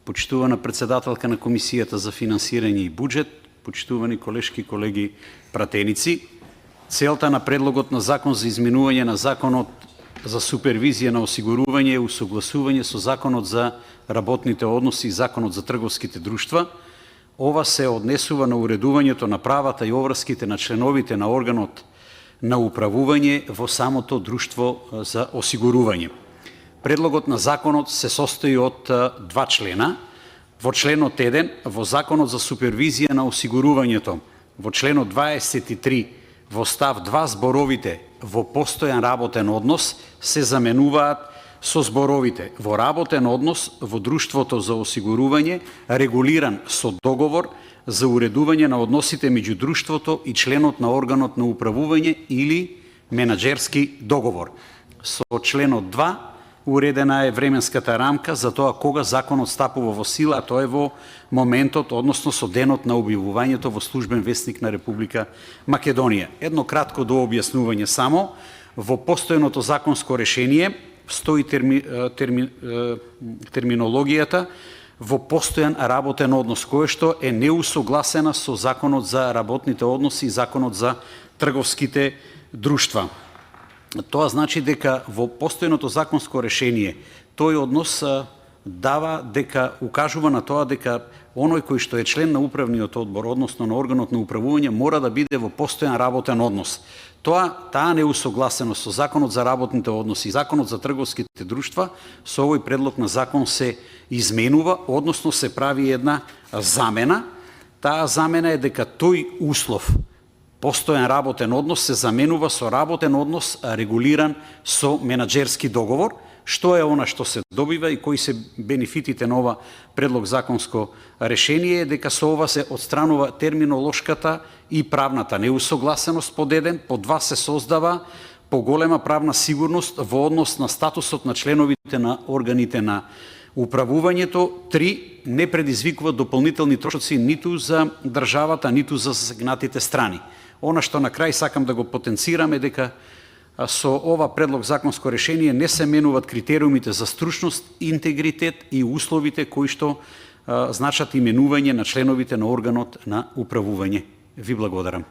почитувана председателка на Комисијата за финансирање и буџет, почитувани колешки и колеги пратеници, целта на предлогот на закон за изменување на Законот за супервизија на осигурување е усогласување со Законот за работните односи и Законот за трговските друштва. Ова се однесува на уредувањето на правата и обврските на членовите на органот на управување во самото друштво за осигурување. Предлогот на законот се состои од два члена. Во членот 1, во Законот за супервизија на осигурувањето, во членот 23, во став 2, зборовите «во постојан работен однос» се заменуваат со зборовите «во работен однос во друштвото за осигурување, регулиран со договор за уредување на односите меѓу друштвото и членот на органот на управување или менаџерски договор». Со членот 2 уредена е временската рамка за тоа кога законот стапува во сила, а тоа е во моментот, односно со денот на објавувањето во Службен весник на Република Македонија. Едно кратко дообјаснување само. Во постојаното законско решение стои терминологијата во постојан работен однос, кој што е неусогласена со Законот за работните односи и Законот за трговските друштва. Тоа значи дека во постојаното законско решение тој однос укажува на тоа дека оној кој што е член на управниот одбор, односно на органот на управување, мора да биде во постојан работен однос. Таа неусогласеност со Законот за работните односи и Законот за трговските друштва со овој предлог на закон се изменува, односно се прави една замена. Таа замена е дека тој услов постојан работен однос се заменува со работен однос регулиран со менаџерски договор. Што е она што се добива и кои се бенефитите на ова предлог законско решение е дека со ова се отстранува терминолошката и правната неусогласеност под 1, под 2 се создава поголема правна сигурност во однос на статусот на членовите на органите на управувањето, 3 не предизвикува дополнителни трошоци ниту за државата, ниту за засегнатите страни. Она што на крај сакам да го потенцирам е дека со ова предлог законско решение не се менуваат критериумите за стручност, интегритет и условите кои што значат именување на членовите на органот на управување. Ви благодарам.